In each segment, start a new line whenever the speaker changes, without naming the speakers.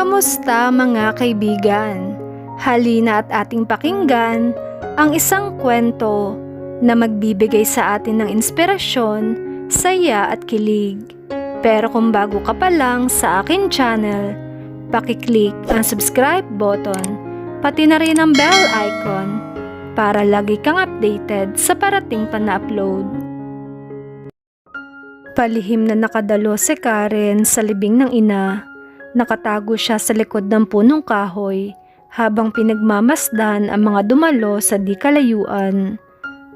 Kamusta mga kaibigan? Halina at ating pakinggan ang isang kwento na magbibigay sa atin ng inspirasyon, saya at kilig. Pero kung bago ka pa lang sa akin channel, pakiclick ang subscribe button, pati na rin ang bell icon para lagi kang updated sa parating pa na upload. Palihim na nakadalo si Karen sa libing ng ina. Nakatago siya sa likod ng punong kahoy habang pinagmamasdan ang mga dumalo sa di kalayuan.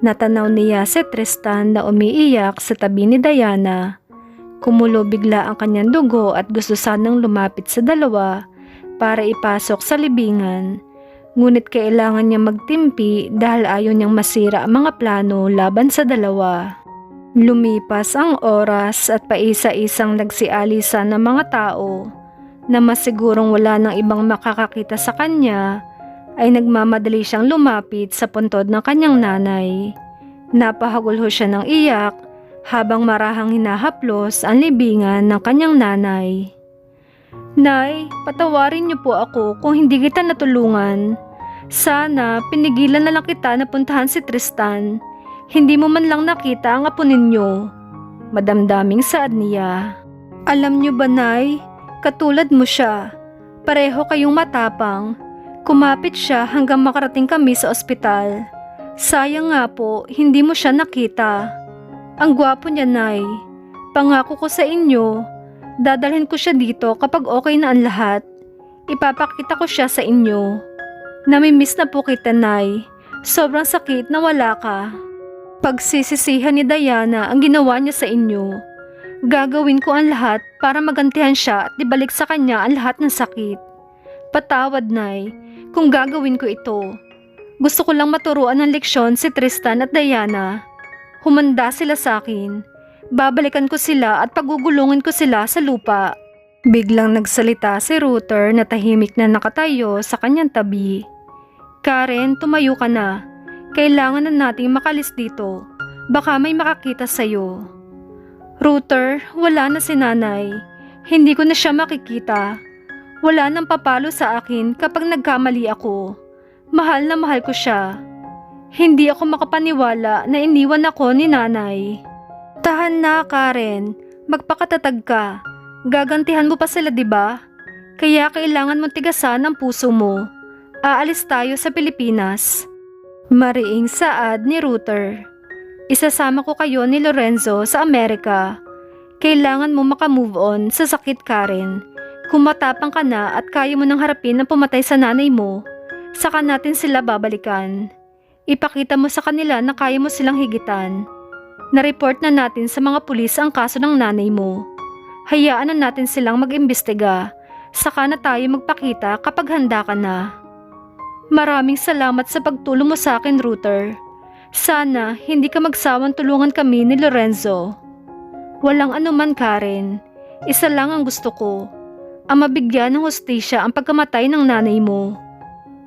Natanaw niya si Tristan na umiiyak sa tabi ni Diana. Kumulo bigla ang kanyang dugo at gusto sanang lumapit sa dalawa para ipasok sa libingan. Ngunit kailangan niya magtimpi dahil ayaw niyang masira ang mga plano laban sa dalawa. Lumipas ang oras at paisa-isang nagsialisan ng mga tao. Na masigurong wala nang ibang makakakita sa kanya, ay nagmamadali siyang lumapit sa puntod ng kanyang nanay. Napahagulho siya ng iyak habang marahang hinahaplos ang libingan ng kanyang nanay. "Nay, patawarin niyo po ako kung hindi kita natulungan. Sana pinigilan na lang kita na puntahan si Tristan. Hindi mo man lang nakita ang apo ninyo." Madamdaming saad niya. "Alam niyo ba, Nay? Katulad mo siya. Pareho kayong matapang. Kumapit siya hanggang makarating kami sa ospital. Sayang nga po, hindi mo siya nakita. Ang gwapo niya, Nay. Pangako ko sa inyo, dadalhin ko siya dito kapag okay na ang lahat. Ipapakita ko siya sa inyo. Namimiss na po kita, Nay. Sobrang sakit na wala ka." Pagsisisihan ni Diana ang ginawa niya sa inyo. Gagawin ko ang lahat para magantihan siya at ibalik sa kanya ang lahat ng sakit. Patawad, Nay, kung gagawin ko ito. Gusto ko lang maturuan ng leksyon si Tristan at Diana. Humanda sila sa akin. Babalikan ko sila at pagugulungin ko sila sa lupa. Biglang nagsalita si Ruther na tahimik na nakatayo sa kanyang tabi. "Karen, tumayo ka na. Kailangan na nating makalis dito. Baka may makakita sa'yo." "Ruther, wala na si nanay. Hindi ko na siya makikita. Wala nang papalo sa akin kapag nagkamali ako. Mahal na mahal ko siya. Hindi ako makapaniwala na iniwan ako ni nanay." "Tahan na, Karen. Magpakatatag ka. Gagantihan mo pa sila, diba? Kaya kailangan mong tigasan ang puso mo. Aalis tayo sa Pilipinas." Mariing saad ni Ruther. "Isasama ko kayo ni Lorenzo sa Amerika. Kailangan mo makamove on sa sakit, Karen. Kung matapang ka na at kaya mo nang harapin ang pumatay sa nanay mo, saka natin sila babalikan. Ipakita mo sa kanila na kaya mo silang higitan. Na-report na natin sa mga pulis ang kaso ng nanay mo. Hayaan na natin silang mag-imbestiga. Saka na tayo magpakita kapag handa ka na." "Maraming salamat sa pagtulong mo sa akin, Ruther. Sana hindi ka magsawang tulungan kami ni Lorenzo." "Walang anuman, Karen. Isa lang ang gusto ko. Ang mabigyan ng hustisya ang pagkamatay ng nanay mo.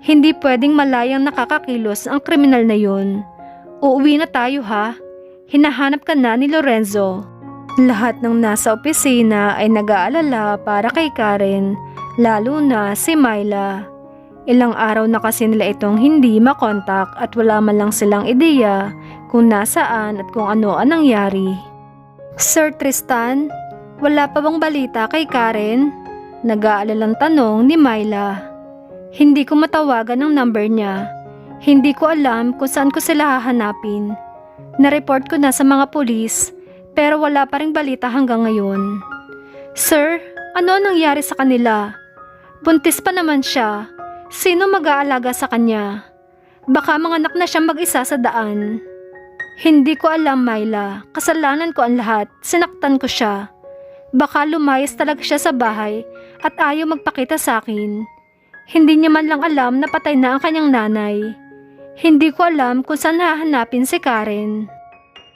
Hindi pwedeng malayang nakakakilos ang kriminal na yun. Uuwi na tayo, ha? Hinahanap ka na ni Lorenzo." Lahat ng nasa opisina ay nag-aalala para kay Karen, lalo na si Myla. Ilang araw na kasi nila itong hindi makontak at wala man lang silang ideya kung nasaan at kung ano ang nangyari. "Sir Tristan, wala pa bang balita kay Karen?" Nag-aalalang tanong ni Myla. "Hindi ko matawagan ang number niya. Hindi ko alam kung saan ko sila hahanapin. Na-report ko na sa mga pulis pero wala pa ring balita hanggang ngayon." "Sir, ano nangyari sa kanila? Buntis pa naman siya. Sino mag-aalaga sa kanya? Baka manganak na siya mag-isa sa daan." "Hindi ko alam, Myla. Kasalanan ko ang lahat. Sinaktan ko siya. Baka lumayas talaga siya sa bahay at ayaw magpakita sa akin. Hindi niya man lang alam na patay na ang kanyang nanay. Hindi ko alam kung saan hahanapin si Karen."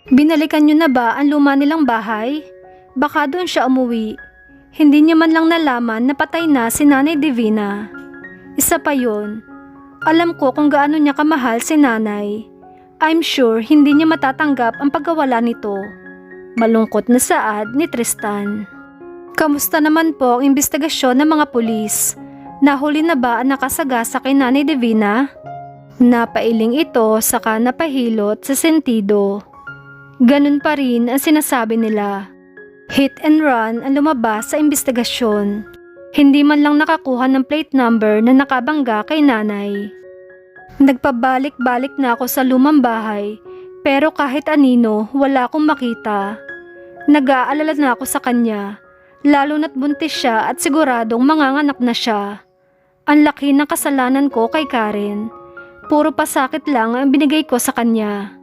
"Binalikan niyo na ba ang luma nilang bahay? Baka doon siya umuwi. Hindi niya man lang nalaman na patay na si Nanay Divina. Isa pa yun, alam ko kung gaano niya kamahal si nanay. I'm sure hindi niya matatanggap ang pagkawala nito." Malungkot na saad ni Tristan. Kamusta naman po ang investigasyon ng mga pulis? Nahuli na ba ang nakasagasa kay Nanay Divina? Napailing ito saka napahilot sa sentido. Ganun pa rin ang sinasabi nila. Hit and run ang lumabas sa investigasyon. Hindi man lang nakakuha ng plate number na nakabangga kay nanay. Nagpabalik-balik na ako sa lumang bahay, pero kahit anino wala akong makita. Nag-aalala na ako sa kanya, lalo na't buntis siya at siguradong manganganak na siya. Ang laki ng kasalanan ko kay Karen. Puro pasakit lang ang binigay ko sa kanya.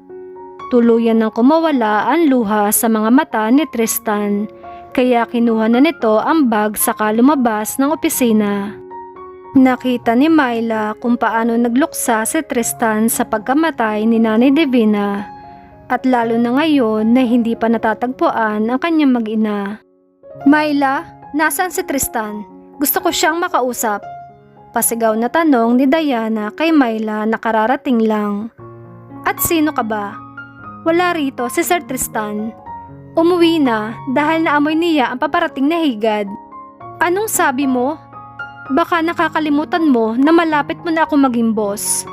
Tuluyan nang kumawala ang luha sa mga mata ni Tristan, kaya kinuha na nito ang bag saka lumabas ng opisina. Nakita ni Myla kung paano nagluksa si Tristan sa pagkamatay ni Nanay Divina, at lalo na ngayon na hindi pa natatagpuan ang kanyang mag-ina. Myla, nasaan si Tristan? Gusto ko siyang makausap. Pasigaw na tanong ni Diana kay Myla na kararating lang. At sino ka ba? Wala rito si Sir Tristan. Umuwi na dahil naamoy niya ang paparating na higad. Anong sabi mo? Baka nakakalimutan mo na malapit mo na ako maging boss.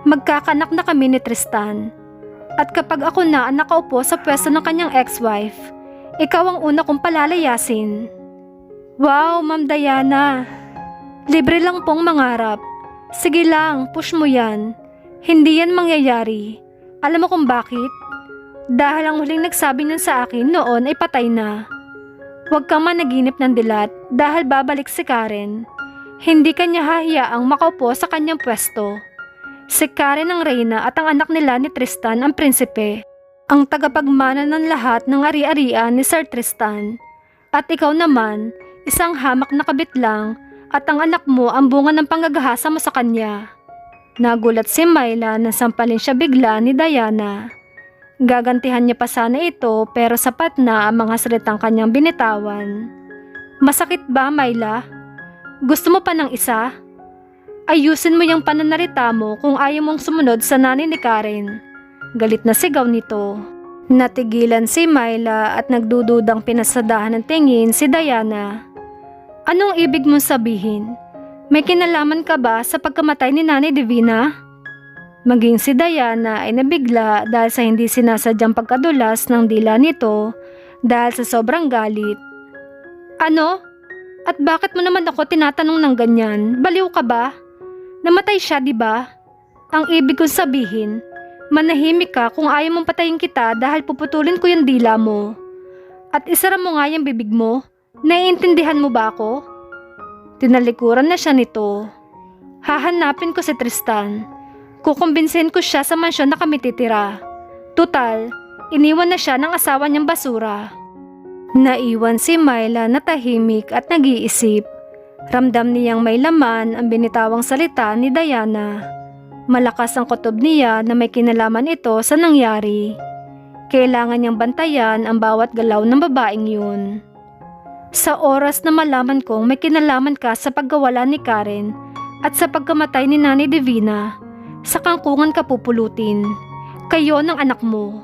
Magkakanak na kami ni Tristan. At kapag ako na ang nakaupo sa pwesto ng kanyang ex-wife, ikaw ang una kong palalayasin. Wow, Ma'am Diana. Libre lang pong mangarap. Sige lang, push mo yan. Hindi yan mangyayari. Alam mo kung bakit? Dahil ang huling nagsabi niyan sa akin noon ay patay na. Huwag kang managinip ng dilat dahil babalik si Karen. Hindi kanya hahiyaang makaupo sa kanyang pwesto. Si Karen ang reyna at ang anak nila ni Tristan ang prinsipe. Ang tagapagmana ng lahat ng ari-arian ni Sir Tristan. At ikaw naman, isang hamak na kabit lang at ang anak mo ang bunga ng panggagahasa mo sa kanya. Nagulat si Myla na sampalin siya bigla ni Diana. Gagantihan niya pa sana ito pero sapat na ang mga salitang kanyang binitawan. Masakit ba, Myla? Gusto mo pa ng isa? Ayusin mo yung pananarita mo kung ayaw mong sumunod sa nanay ni Karen. Galit na sigaw nito. Natigilan si Myla at nagdududang pinasadahan ng tingin si Diana. Anong ibig mong sabihin? May kinalaman ka ba sa pagkamatay ni Nanay Divina? Maging si Diana ay nabigla dahil sa hindi sinasadyang pagkadulas ng dila nito dahil sa sobrang galit. Ano? At bakit mo naman ako tinatanong ng ganyan? Baliw ka ba? Namatay siya, di ba? Ang ibig kong sabihin, manahimik ka kung ayaw mong patayin kita dahil puputulin ko yung dila mo. At isara mo nga yung bibig mo. Naiintindihan mo ba ako? Tinalikuran na siya nito. Hahanapin ko si Tristan. Kukumbinsin ko siya sa mansyon na kami titira. Tutal, iniwan na siya ng asawa niyang basura. Naiwan si Myla na tahimik at nag-iisip. Ramdam niyang may laman ang binitawang salita ni Diana. Malakas ang kutob niya na may kinalaman ito sa nangyari. Kailangan niyang bantayan ang bawat galaw ng babaeng yun. Sa oras na malaman kong may kinalaman ka sa pagkawala ni Karen at sa pagkamatay ni Nanay Divina, sa kangkungan ka pupulutin. Kayo ng anak mo.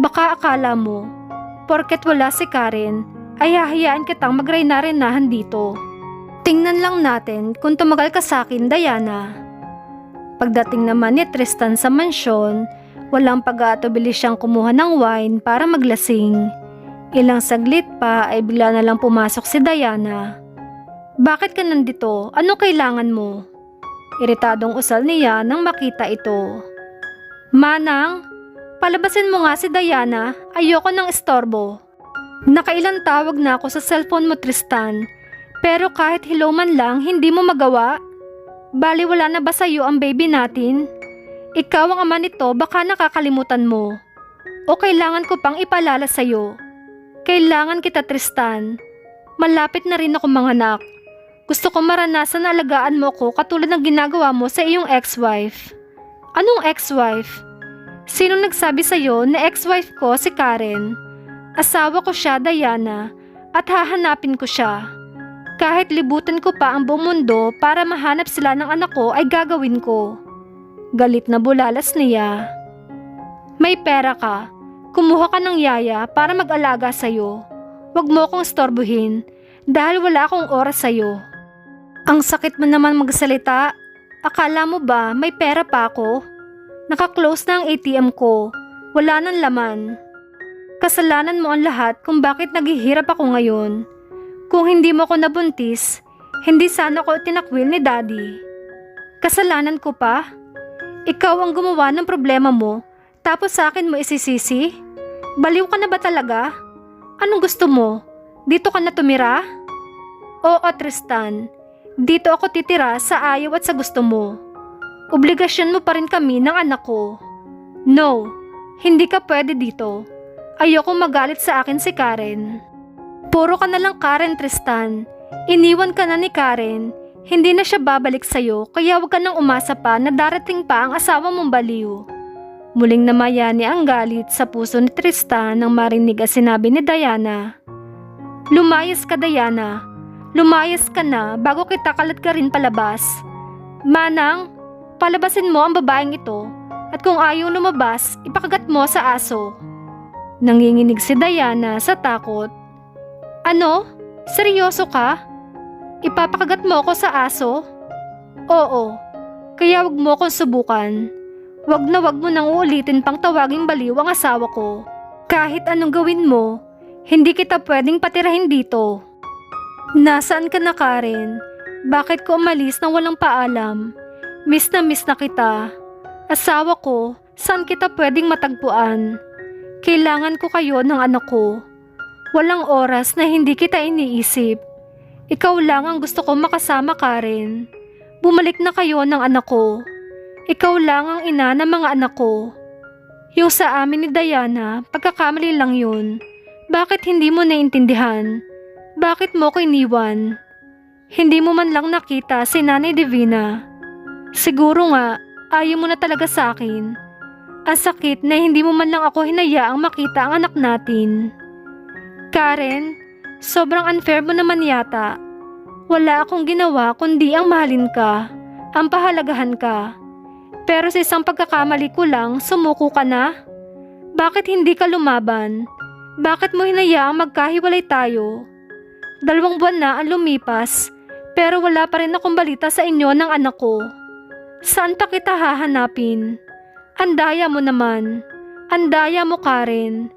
Baka akala mo, porket wala si Karen, ay hahayaan kitang magreyna-renahan dito. Tingnan lang natin kung tumagal ka sa akin, Diana. Pagdating naman ni Tristan sa mansyon, walang pag-aatubili siyang kumuha ng wine para maglasing. Ilang saglit pa ay bigla na lang pumasok si Diana. Bakit ka nandito? Ano kailangan mo? Iritadong usal niya nang makita ito. Manang, palabasin mo nga si Diana, ayoko ng istorbo. Nakailang tawag na ako sa cellphone mo, Tristan, pero kahit hello man lang hindi mo magawa. Bali wala na ba sa'yo ang baby natin? Ikaw ang ama nito, baka nakakalimutan mo. O kailangan ko pang ipaalala sa'yo. Kailangan kita, Tristan. Malapit na rin ako manganak. Gusto ko maranasan na alagaan mo ko katulad ng ginagawa mo sa iyong ex-wife. Anong ex-wife? Sino nagsabi sa'yo na ex-wife ko si Karen? Asawa ko siya, Diana, at hahanapin ko siya. Kahit libutan ko pa ang buong mundo para mahanap sila ng anak ko ay gagawin ko. Galit na bulalas niya. May pera ka. Kumuha ka ng yaya para mag-alaga sa'yo. Huwag mo akong istorbohin dahil wala akong oras sa'yo. Ang sakit mo naman magsalita. Akala mo ba may pera pa ako? Naka-close na ang ATM ko. Wala nang laman. Kasalanan mo ang lahat kung bakit naghihirap ako ngayon. Kung hindi mo ako nabuntis, hindi sana ako tinakwil ni Daddy. Kasalanan ko pa? Ikaw ang gumawa ng problema mo, tapos sa akin mo isisisi? Baliw ka na ba talaga? Anong gusto mo? Dito ka na tumira? Oo, Tristan. Dito ako titira sa ayaw at sa gusto mo. Obligasyon mo pa rin kami ng anak ko. No, hindi ka pwede dito. Ayoko magalit sa akin si Karen. Puro ka na lang Karen, Tristan. Iniwan ka na ni Karen. Hindi na siya babalik sa'yo, kaya huwag ka nang umasa pa na darating pa ang asawa mong baliw. Muling namayani ang galit sa puso ni Tristan nang marinig ang sinabi ni Diana. Lumayas ka, Diana. Lumayas ka na bago kita kalat ka rin palabas. Manang, palabasin mo ang babaeng ito at kung ayaw lumabas, ipakagat mo sa aso. Nanginginig si Diana sa takot. Ano? Seryoso ka? Ipapakagat mo ako sa aso? Oo, kaya wag mo akong subukan. Wag na wag mo nang uulitin pang tawaging baliw ang asawa ko. Kahit anong gawin mo, hindi kita pwedeng patirahin dito. Nasaan ka na, Karen? Bakit ko umalis nang walang paalam? Miss na kita. Asawa ko, saan kita pwedeng matagpuan? Kailangan ko kayo ng anak ko. Walang oras na hindi kita iniisip. Ikaw lang ang gusto ko makasama, Karen. Bumalik na kayo ng anak ko. Ikaw lang ang ina ng mga anak ko. Yung sa amin ni Diana, pagkakamali lang yun. Bakit hindi mo naintindihan? Bakit mo ko iniwan? Hindi mo man lang nakita si Nanay Divina. Siguro nga, ayaw mo na talaga sa akin. Ang sakit na hindi mo man lang ako hinayaang makita ang anak natin. Karen, sobrang unfair mo naman yata. Wala akong ginawa kundi ang mahalin ka, ang pahalagahan ka. Pero sa isang pagkakamali ko lang, sumuko ka na? Bakit hindi ka lumaban? Bakit mo hinayaang magkahiwalay tayo? 2 buwan na ang lumipas, pero wala pa rin akong balita sa inyo ng anak ko. Saan pa kita hahanapin? Andaya mo naman. Andaya mo, Karen.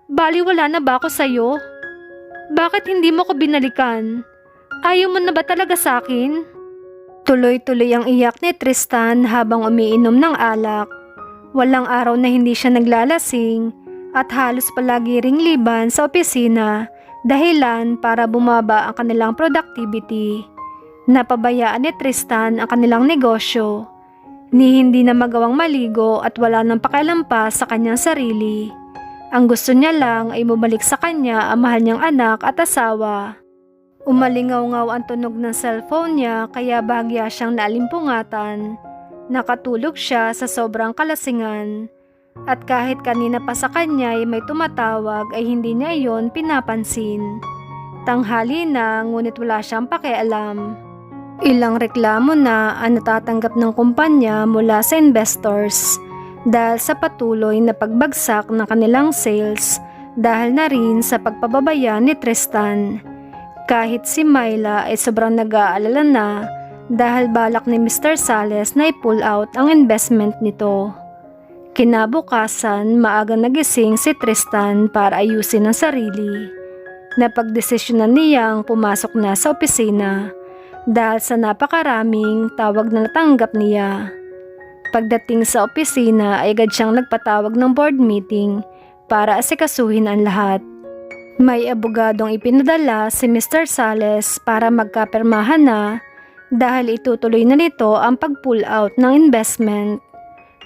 Baliwala na ba ako sa'yo? Bakit hindi mo ko binalikan? Ayaw mo na ba talaga sa akin? Tuloy-tuloy ang iyak ni Tristan habang umiinom ng alak. Walang araw na hindi siya naglalasing at halos palagi ring liban sa opisina dahilan para bumaba ang kanilang productivity. Napabayaan ni Tristan ang kanilang negosyo. Ni hindi na magawang maligo at wala nang pakialam pa sa kanyang sarili. Ang gusto niya lang ay bumalik sa kanya ang mahal niyang anak at asawa. Umalingaw-ngaw ang tunog ng cellphone niya kaya bahagya siyang naalimpungatan. Nakatulog siya sa sobrang kalasingan. At kahit kanina pa sa kanya ay may tumatawag ay hindi niya iyon pinapansin. Tanghali na ngunit wala siyang pakialam. Ilang reklamo na ang natatanggap ng kumpanya mula sa investors dahil sa patuloy na pagbagsak ng kanilang sales dahil na rin sa pagpababaya ni Tristan. Kahit si Myla ay sobrang nag-aalala na dahil balak ni Mr. Sales na i-pull out ang investment nito. Kinabukasan, maaga nagising si Tristan para ayusin ang sarili. Napagdesisyonan niyang pumasok na sa opisina dahil sa napakaraming tawag na natanggap niya. Pagdating sa opisina ay agad siyang nagpatawag ng board meeting para asikasuhin ang lahat. May abogadong ipinadala si Mr. Sales para magkapirmahan na dahil itutuloy na nito ang pag-pull out ng investment.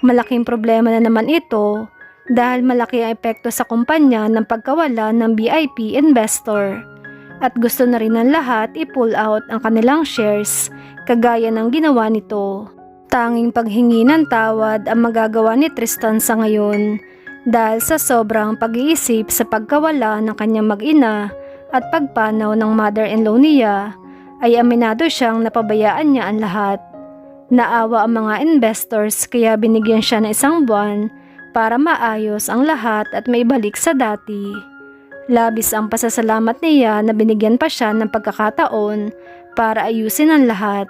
Malaking problema na naman ito dahil malaki ang epekto sa kumpanya ng pagkawala ng VIP investor at gusto na rin ng lahat i-pull out ang kanilang shares kagaya ng ginawa nito. Tanging paghingi ng tawad ang magagawa ni Tristan sa ngayon dahil sa sobrang pag-iisip sa pagkawala ng kanyang mag-ina at pagpanaw ng mother-in-law niya ay aminado siyang napabayaan niya ang lahat. Naawa ang mga investors kaya binigyan siya ng 1 buwan para maayos ang lahat at maibalik sa dati. Labis ang pasasalamat niya na binigyan pa siya ng pagkakataon para ayusin ang lahat.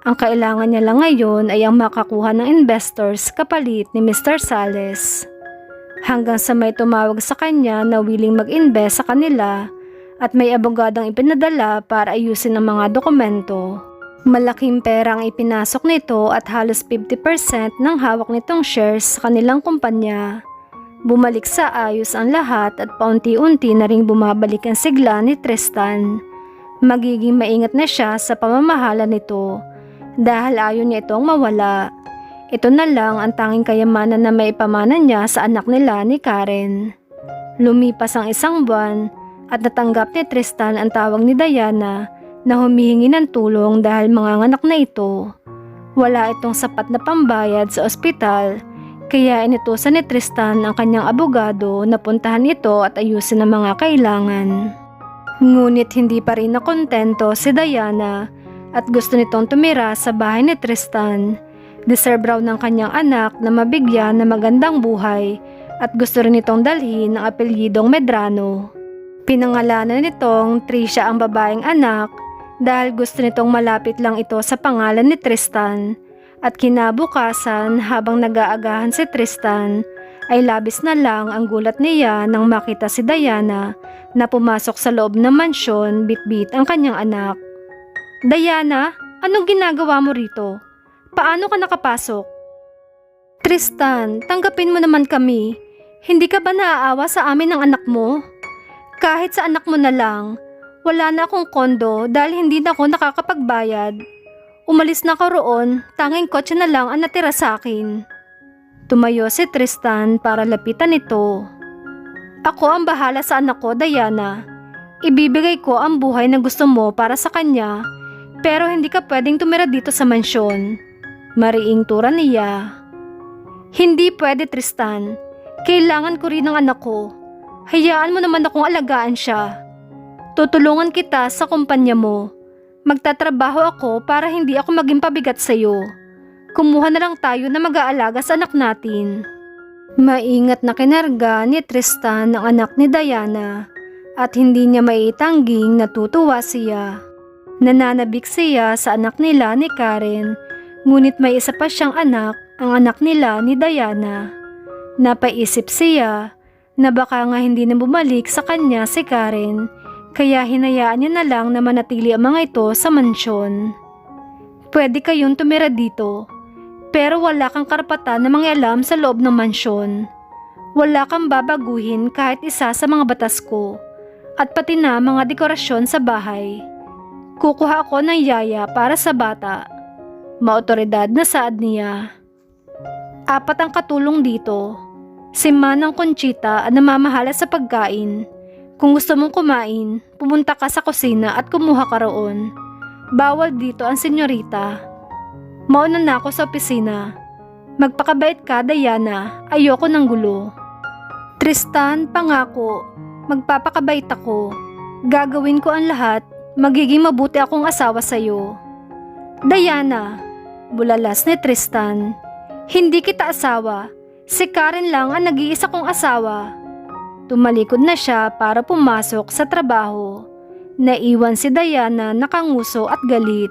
Ang kailangan niya lang ngayon ay ang makakuha ng investors kapalit ni Mr. Sales. Hanggang sa may tumawag sa kanya na willing mag-invest sa kanila at may abogadong ipinadala para ayusin ang mga dokumento. Malaking pera ang ipinasok nito at halos 50% ng hawak nitong shares sa kanilang kumpanya. Bumalik sa ayos ang lahat at paunti-unti na ring bumabalik ang sigla ni Tristan. Magiging maingat na siya sa pamamahala nito dahil ayaw niya itong mawala. Ito na lang ang tanging kayamanan na maipamana niya sa anak nila ni Karen. Lumipas ang 1 buwan at natanggap ni Tristan ang tawag ni Diana na humihingi ng tulong dahil manganganak na ito. Wala itong sapat na pambayad sa ospital. Kaya inutusan ni Tristan ang kanyang abogado na puntahan ito at ayusin ang mga kailangan. Ngunit hindi pa rin nakontento si Diana at gusto nitong tumira sa bahay ni Tristan. Deserve raw ng kanyang anak na mabigyan ng magandang buhay at gusto rin itong dalhin ang apelyidong Medrano. Pinangalanan nitong Tricia ang babaeng anak dahil gusto nitong malapit lang ito sa pangalan ni Tristan. At kinabukasan habang nag-aagahan si Tristan ay labis na lang ang gulat niya nang makita si Diana na pumasok sa loob ng mansyon bit-bit ang kanyang anak. Diana, anong ginagawa mo rito? Paano ka nakapasok? Tristan, tanggapin mo naman kami. Hindi ka ba naaawa sa amin ng anak mo? Kahit sa anak mo na lang, wala na akong kondo dahil hindi na ako nakakapagbayad. Umalis na ako roon, tanging kotse na lang ang natira sa akin. Tumayo si Tristan para lapitan ito. Ako ang bahala sa anak ko, Diana. Ibibigay ko ang buhay na gusto mo para sa kanya, pero hindi ka pwedeng tumira dito sa mansyon. Mariing tura niya. Hindi pwede, Tristan. Kailangan ko rin ng anak ko. Hayaan mo naman akong alagaan siya. Tutulungan kita sa kumpanya mo. Magtatrabaho ako para hindi ako maging pabigat sa iyo. Kumuha na lang tayo na mag-aalaga sa anak natin. Maingat na kinarga ni Tristan ang anak ni Diana at hindi niya maitangging natutuwa siya. Nananabik siya sa anak nila ni Karen, ngunit may isa pa siyang anak, ang anak nila ni Diana. Napaisip siya na baka nga hindi na bumalik sa kanya si Karen. Kaya hinayaan niya na lang na manatili ang mga ito sa mansyon. Pwede kayong tumira dito, pero wala kang karapatan na mangialam sa loob ng mansyon. Wala kang babaguhin kahit isa sa mga batas ko, at pati na mga dekorasyon sa bahay. Kukuha ako ng yaya para sa bata. Maotoridad na saad niya. 4 ang katulong dito. Si Manang Conchita ang namamahala sa pagkain. Kung gusto mong kumain, pumunta ka sa kusina at kumuha ka roon. Bawal dito ang senyorita. Mauna na ako sa opisina. Magpakabait ka, Diana. Ayoko ng gulo. Tristan, pangako. Magpapakabait ako. Gagawin ko ang lahat. Magiging mabuti akong asawa sa'yo. Diana, bulalas ni Tristan. Hindi kita asawa. Si Karen lang ang nag-iisa kong asawa. Tumalikod na siya para pumasok sa trabaho. Naiwan si Diana nakanguso at galit.